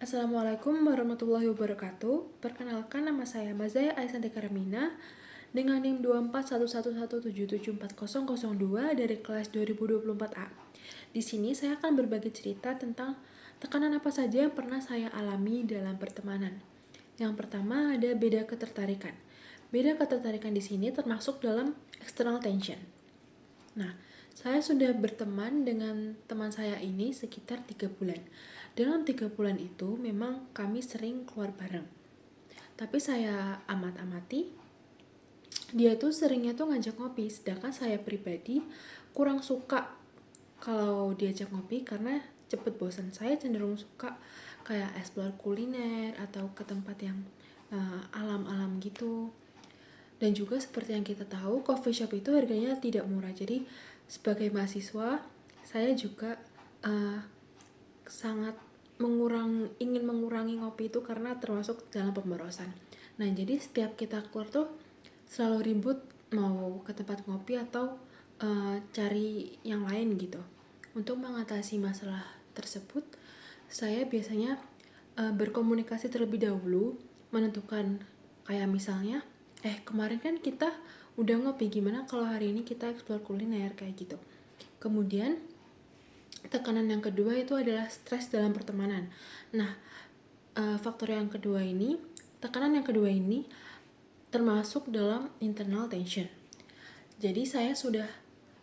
Assalamualaikum warahmatullahi wabarakatuh. Perkenalkan, nama saya Mazaya Aisanti Karamina dengan NIM 24111774002 dari kelas 2024A. Di sini saya akan berbagi cerita tentang tekanan apa saja yang pernah saya alami dalam pertemanan. Yang pertama ada beda ketertarikan. Beda ketertarikan di sini termasuk dalam external tension. Nah, saya sudah berteman dengan teman saya ini sekitar 3 bulan. Dalam 3 bulan itu memang kami sering keluar bareng. Tapi saya amati, dia tuh seringnya tuh ngajak ngopi, sedangkan saya pribadi kurang suka kalau diajak ngopi karena cepet bosan. Saya cenderung suka kayak explore kuliner atau ke tempat yang alam-alam gitu. Dan juga seperti yang kita tahu, coffee shop itu harganya tidak murah. Jadi sebagai mahasiswa, saya juga sangat ingin mengurangi ngopi itu karena termasuk dalam pemborosan. Nah, jadi setiap kita keluar tuh selalu ribut mau ke tempat ngopi atau cari yang lain gitu. Untuk mengatasi masalah tersebut, saya biasanya berkomunikasi terlebih dahulu, menentukan kayak misalnya, kemarin kan kita udah ngopi, gimana kalau hari ini kita explore kuliner kayak gitu. Kemudian tekanan yang kedua itu adalah stres dalam pertemanan. Nah, tekanan yang kedua ini termasuk dalam internal tension. Jadi saya sudah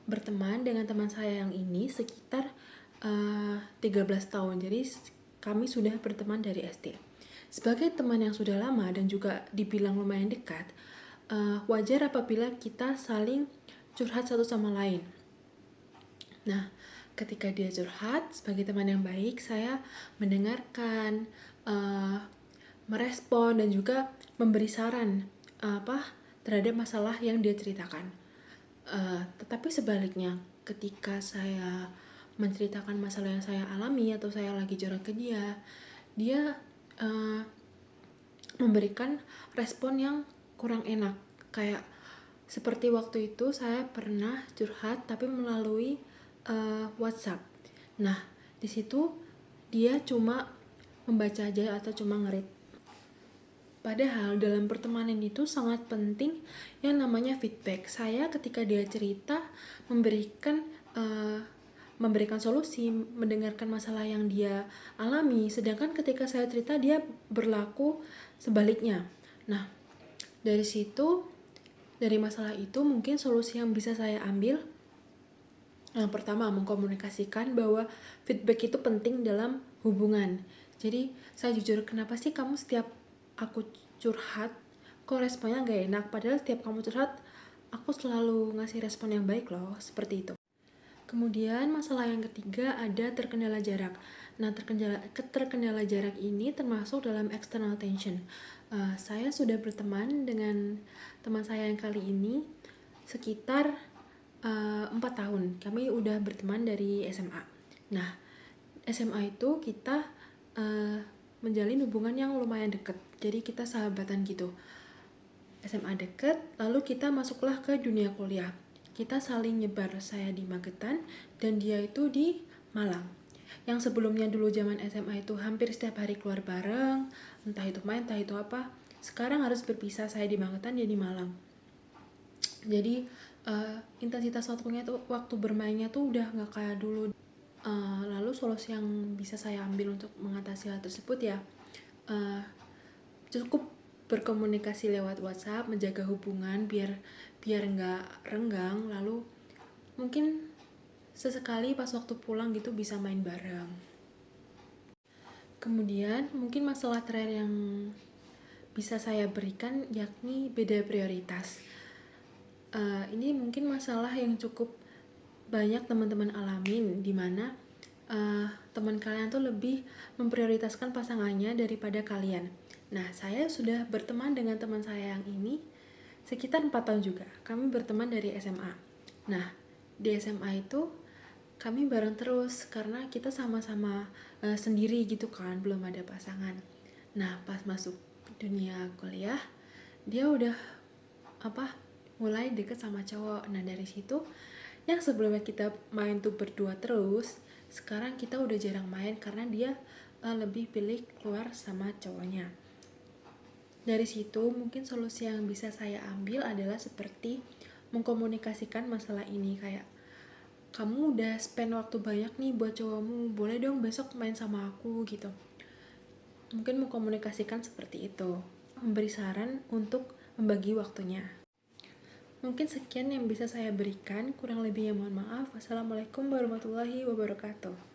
berteman dengan teman saya yang ini sekitar 13 tahun. Jadi kami sudah berteman dari SD. Sebagai teman yang sudah lama dan juga dibilang lumayan dekat, wajar apabila kita saling curhat satu sama lain. Nah, ketika dia curhat, sebagai teman yang baik, saya mendengarkan, merespon, dan juga memberi saran terhadap masalah yang dia ceritakan. Tetapi sebaliknya, ketika saya menceritakan masalah yang saya alami atau saya lagi curhat ke dia, dia memberikan respon yang kurang enak. Kayak seperti waktu itu saya pernah curhat tapi melalui WhatsApp. Nah, di situ dia cuma membaca aja atau cuma ngerit. Padahal dalam pertemanan itu sangat penting yang namanya feedback. Saya ketika dia cerita memberikan solusi, mendengarkan masalah yang dia alami, sedangkan ketika saya cerita dia berlaku sebaliknya. Nah, dari masalah itu mungkin solusi yang bisa saya ambil, yang pertama, mengkomunikasikan bahwa feedback itu penting dalam hubungan. Jadi saya jujur, kenapa sih kamu setiap aku curhat kok responnya gak enak, padahal setiap kamu curhat aku selalu ngasih respon yang baik loh, seperti itu. Kemudian masalah yang ketiga ada terkendala jarak. Nah, terkendala jarak ini termasuk dalam external tension. Saya sudah berteman dengan teman saya yang kali ini sekitar 4 tahun. Kami udah berteman dari SMA. Nah, SMA itu kita menjalin hubungan yang lumayan deket. Jadi kita sahabatan gitu. SMA deket, lalu kita masuklah ke dunia kuliah. Kita saling nyebar, saya di Magetan dan dia itu di Malang. Yang sebelumnya dulu zaman SMA itu hampir setiap hari keluar bareng, entah itu main, entah itu apa. Sekarang harus berpisah, saya di Magetan, dia di Malang. Jadi intensitas waktu bermainnya tuh udah gak kayak dulu. Lalu solusi yang bisa saya ambil untuk mengatasi hal tersebut ya cukup berkomunikasi lewat WhatsApp, menjaga hubungan biar nggak renggang. Lalu mungkin sesekali pas waktu pulang gitu bisa main bareng. Kemudian mungkin masalah terakhir yang bisa saya berikan yakni beda prioritas. Ini mungkin masalah yang cukup banyak teman-teman alamin, dimana teman kalian tuh lebih memprioritaskan pasangannya daripada kalian. Nah, saya sudah berteman dengan teman saya yang ini sekitar 4 tahun juga. Kami berteman dari SMA. Nah, di SMA itu kami bareng terus karena kita sama-sama sendiri gitu kan, belum ada pasangan. Nah, pas masuk dunia kuliah, dia udah mulai deket sama cowok. Nah, dari situ yang sebelumnya kita main tuh berdua terus, sekarang kita udah jarang main karena dia lebih pilih keluar sama cowoknya. Dari situ mungkin solusi yang bisa saya ambil adalah seperti mengkomunikasikan masalah ini, kayak kamu udah spend waktu banyak nih buat cowokmu, boleh dong besok main sama aku gitu. Mungkin mengkomunikasikan seperti itu, memberi saran untuk membagi waktunya. Mungkin sekian yang bisa saya berikan, kurang lebihnya mohon maaf. Wassalamualaikum warahmatullahi wabarakatuh.